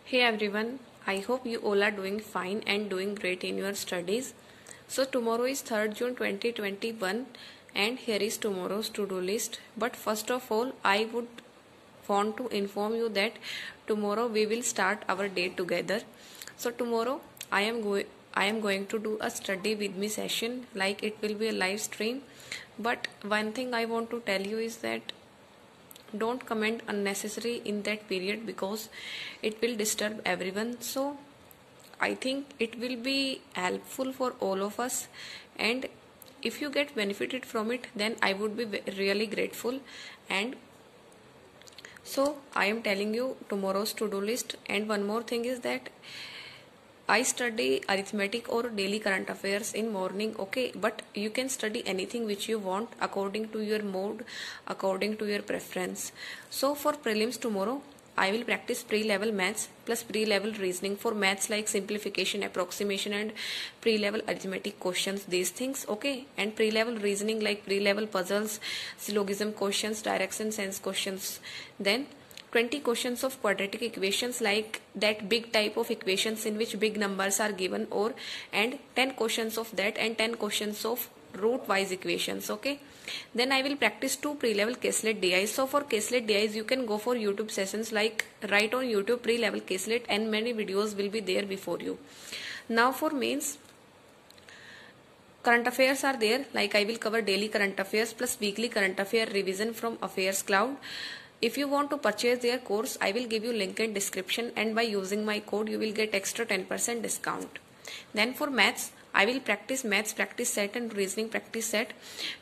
Hey everyone, I hope you all are doing fine and doing great in your studies. So tomorrow is 3rd June 2021 and here is tomorrow's to-do list. But first of all, I would want to inform you that tomorrow we will start our day together. So tomorrow I am going to do a study with me session, like it will be a live stream. But one thing I want to tell you is that don't comment unnecessary in that period because it will disturb everyone. So I think it will be helpful for all of us, and if you get benefited from it, then I would be really grateful. And so I am telling you tomorrow's to-do list. And one more thing is that I study arithmetic or daily current affairs in morning, okay, but you can study anything which you want according to your mood, according to your preference. So for prelims tomorrow, I will practice pre-level maths plus pre-level reasoning for maths like simplification, approximation and pre-level arithmetic questions, these things, okay, and pre-level reasoning like pre-level puzzles, syllogism questions, direction sense questions. Then 20 questions of quadratic equations, like that big type of equations in which big numbers are given, or and 10 questions of that and 10 questions of root wise equations, okay. Then I will practice 2 pre-level Caselet DIs. So for Caselet DIs you can go for YouTube sessions, like write on YouTube pre-level Caselet and many videos will be there before you. Now for mains, current affairs are there, like I will cover daily current affairs plus weekly current affair revision from Affairs Cloud. If you want to purchase their course, I will give you link in description, and by using my code you will get extra 10% discount. Then for maths, I will practice maths practice set and reasoning practice set.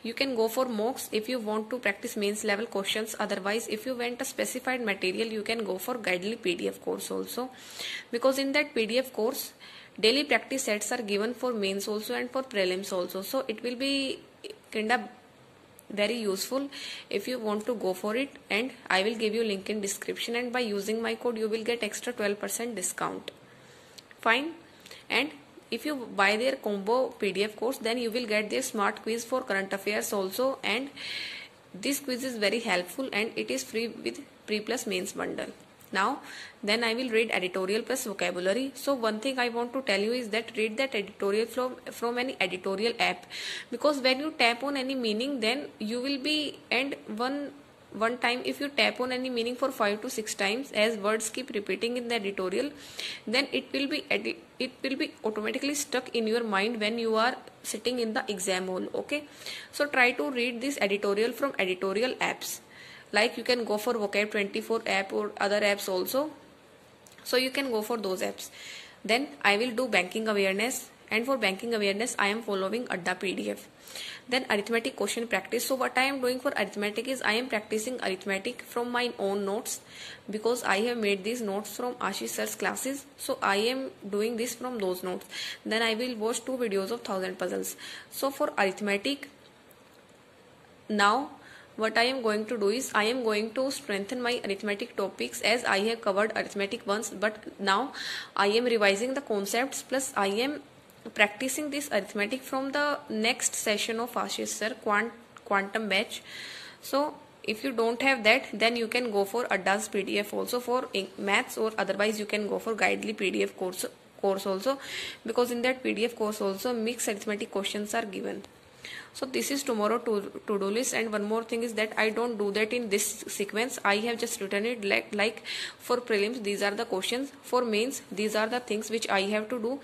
You can go for mocks if you want to practice mains level questions. Otherwise, if you want a specified material, you can go for Guidely PDF course also, because in that PDF course daily practice sets are given for mains also and for prelims also. So it will be kind of very useful if you want to go for it, and I will give you link in description, and by using my code you will get extra 12% discount. Fine. And if you buy their combo PDF course, then you will get their smart quiz for current affairs also, and this quiz is very helpful and it is free with pre plus mains bundle. Now then I will read editorial plus vocabulary. So one thing I want to tell you is that read that editorial from any editorial app, because when you tap on any meaning, then you will be, and one time if you tap on any meaning for 5 to 6 times as words keep repeating in the editorial, then it will be automatically stuck in your mind when you are sitting in the exam hall, okay. So try to read this editorial from editorial apps, like you can go for Vocab 24 app or other apps also, so you can go for those apps. Then I will do banking awareness, and for banking awareness I am following Adda PDF. Then arithmetic question practice. So what I am doing for arithmetic is I am practicing arithmetic from my own notes, because I have made these notes from Ashish sir's classes, so I am doing this from those notes. Then I will watch 2 videos of 1000 puzzles. So for arithmetic, now what I am going to do is I am going to strengthen my arithmetic topics, as I have covered arithmetic once, but now I am revising the concepts, plus I am practicing this arithmetic from the next session of Ashish sir quantum batch. So if you don't have that, then you can go for Adda's PDF also for maths, or otherwise you can go for Guidely PDF course also, because in that PDF course also mixed arithmetic questions are given. So this is tomorrow to-do list. And one more thing is that I don't do that in this sequence. I have just written it like for prelims these are the questions, for mains these are the things which I have to do.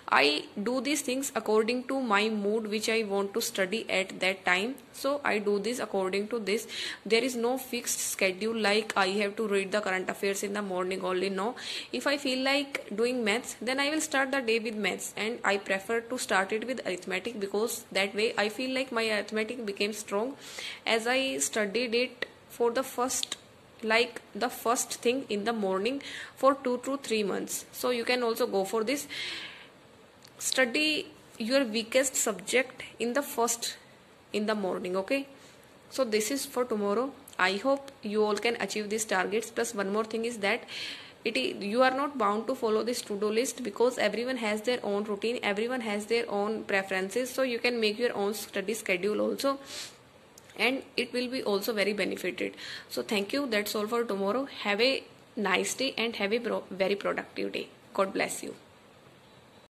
I do these things according to my mood which I want to study at that time. So I do this according to this. There is no fixed schedule like I have to read the current affairs in the morning only. No, if I feel like doing maths, then I will start the day with maths, and I prefer to start it with arithmetic, because that way I feel like my arithmetic became strong as I studied it for the first thing in the morning for 2 to 3 months. So you can also go for this. Study your weakest subject in the morning, okay. So this is for tomorrow. I hope you all can achieve these targets. Plus one more thing is that you are not bound to follow this to-do list, because everyone has their own routine, everyone has their own preferences, so you can make your own study schedule also, and it will be also very benefited. So thank you. That's all for tomorrow. Have a nice day and have a very productive day. God bless you.